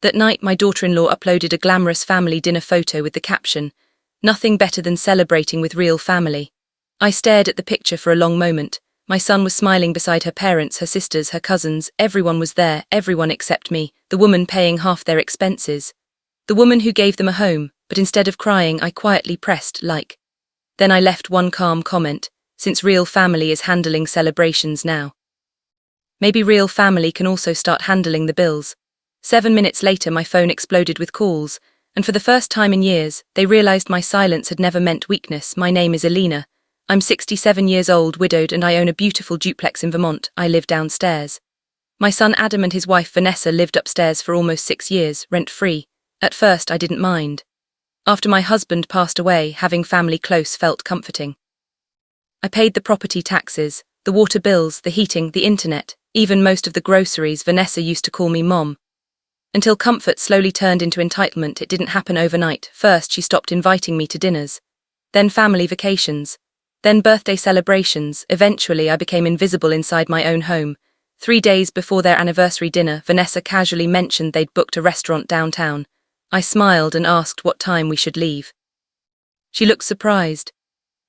That night, my daughter-in-law uploaded a glamorous family dinner photo with the caption, "Nothing better than celebrating with real family." I stared at the picture for a long moment. My son was smiling beside her parents, her sisters, her cousins. Everyone was there, everyone except me, the woman paying half their expenses. The woman who gave them a home, but instead of crying, I quietly pressed like. Then I left one calm comment, since real family is handling celebrations now. Maybe real family can also start handling the bills. 7 minutes later, my phone exploded with calls, and for the first time in years, they realized my silence had never meant weakness. My name is Elena. I'm 67 years old, widowed, and I own a beautiful duplex in Vermont. I live downstairs. My son Adam and his wife Vanessa lived upstairs for almost 6 years, rent-free. At first, I didn't mind. After my husband passed away, having family close felt comforting. I paid the property taxes, the water bills, the heating, the internet, even most of the groceries. Vanessa used to call me Mom. Until comfort slowly turned into entitlement. It didn't happen overnight. First, she stopped inviting me to dinners. Then family vacations. Then birthday celebrations. Eventually, I became invisible inside my own home. 3 days before their anniversary dinner, Vanessa casually mentioned they'd booked a restaurant downtown. I smiled and asked what time we should leave. She looked surprised.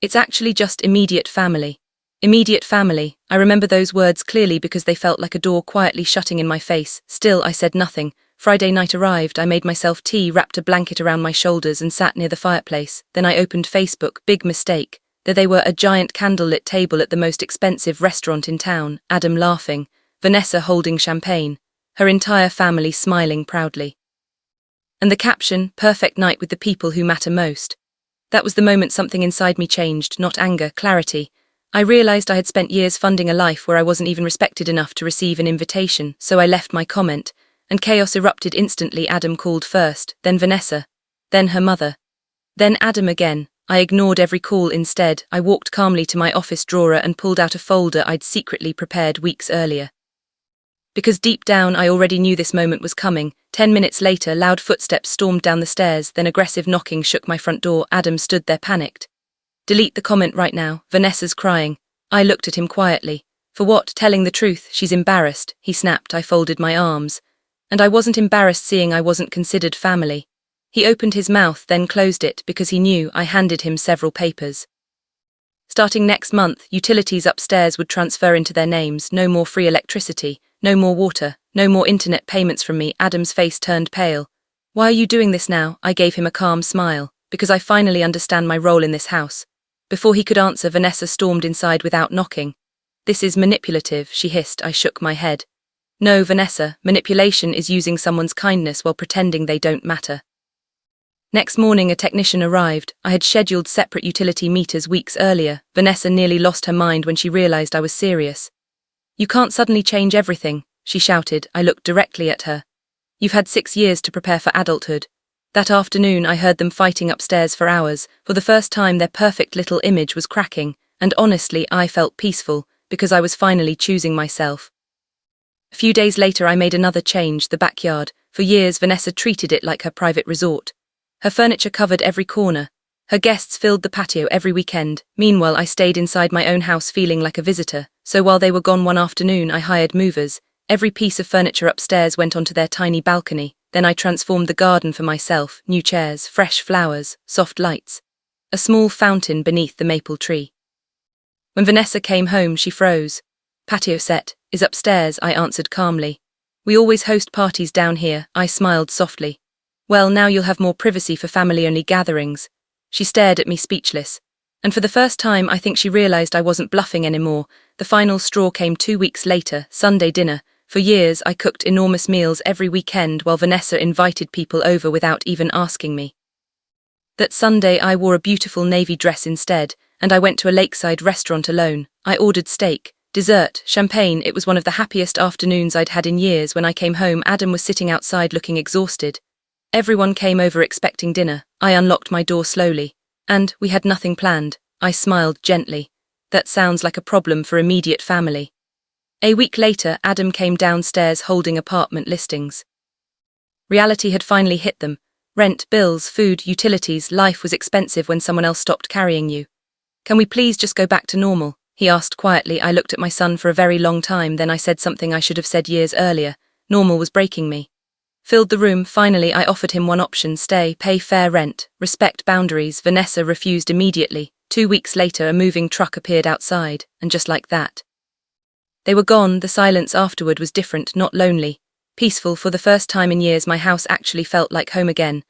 "It's actually just immediate family." Immediate family. I remember those words clearly because they felt like a door quietly shutting in my face. Still, I said nothing. Friday night arrived. I made myself tea, wrapped a blanket around my shoulders and sat near the fireplace. Then I opened Facebook. Big mistake. There they were, a giant candlelit table at the most expensive restaurant in town, Adam laughing, Vanessa holding champagne, her entire family smiling proudly. And the caption, "Perfect night with the people who matter most." That was the moment something inside me changed, not anger, clarity. I realized I had spent years funding a life where I wasn't even respected enough to receive an invitation, so I left my comment, and chaos erupted instantly. Adam called first, then Vanessa, then her mother, then Adam again. I ignored every call instead. I walked calmly to my office drawer and pulled out a folder I'd secretly prepared weeks earlier. Because deep down I already knew this moment was coming. 10 minutes later, loud footsteps stormed down the stairs, then aggressive knocking shook my front door. Adam stood there panicked. "Delete the comment right now, Vanessa's crying." I looked at him quietly. "For what? Telling the truth. She's embarrassed," he snapped. I folded my arms. And I wasn't embarrassed seeing I wasn't considered family. He opened his mouth, then closed it because he knew. I handed him several papers. Starting next month, utilities upstairs would transfer into their names. No more free electricity, no more water, no more internet payments from me. Adam's face turned pale. "Why are you doing this now?" I gave him a calm smile. "Because I finally understand my role in this house." Before he could answer, Vanessa stormed inside without knocking. "This is manipulative," she hissed. I shook my head. "No, Vanessa, manipulation is using someone's kindness while pretending they don't matter." Next morning, a technician arrived. I had scheduled separate utility meters weeks earlier. Vanessa nearly lost her mind when she realized I was serious. "You can't suddenly change everything," she shouted. I looked directly at her. "You've had 6 years to prepare for adulthood." That afternoon, I heard them fighting upstairs for hours. For the first time, their perfect little image was cracking, and honestly, I felt peaceful, because I was finally choosing myself. A few days later, I made another change, the backyard. For years, Vanessa treated it like her private resort. Her furniture covered every corner. Her guests filled the patio every weekend. Meanwhile, I stayed inside my own house feeling like a visitor. So while they were gone one afternoon, I hired movers. Every piece of furniture upstairs went onto their tiny balcony. Then I transformed the garden for myself. New chairs, fresh flowers, soft lights. A small fountain beneath the maple tree. When Vanessa came home, she froze. "Patio set is upstairs," I answered calmly. "We always host parties down here." I smiled softly. "Well, now you'll have more privacy for family-only gatherings." She stared at me speechless. And for the first time, I think she realized I wasn't bluffing anymore. The final straw came 2 weeks later, Sunday dinner. For years, I cooked enormous meals every weekend while Vanessa invited people over without even asking me. That Sunday, I wore a beautiful navy dress instead, and I went to a lakeside restaurant alone. I ordered steak, dessert, champagne. It was one of the happiest afternoons I'd had in years. When I came home, Adam was sitting outside looking exhausted. Everyone came over expecting dinner. I unlocked my door slowly. And we had nothing planned. I smiled gently. That sounds like a problem for immediate family. A week later, Adam came downstairs holding apartment listings. Reality had finally hit them. Rent, bills, food, utilities. Life was expensive when someone else stopped carrying you. "Can we please just go back to normal?" he asked quietly. I looked at my son for a very long time, then I said something I should have said years earlier. Normal was breaking me. Filled the room. Finally, I offered him one option: stay, pay fair rent, respect boundaries. Vanessa refused immediately. 2 weeks later, a moving truck appeared outside, and just like that, they were gone. The silence afterward was different, not lonely, peaceful. For the first time in years, my house actually felt like home again.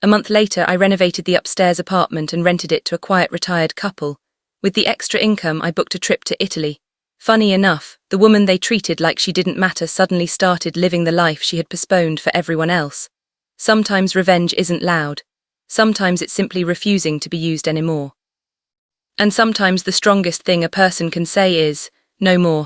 A month later, I renovated the upstairs apartment and rented it to a quiet retired couple. With the extra income, I booked a trip to Italy. Funny enough, the woman they treated like she didn't matter suddenly started living the life she had postponed for everyone else. Sometimes revenge isn't loud. Sometimes it's simply refusing to be used anymore. And sometimes the strongest thing a person can say is, no more.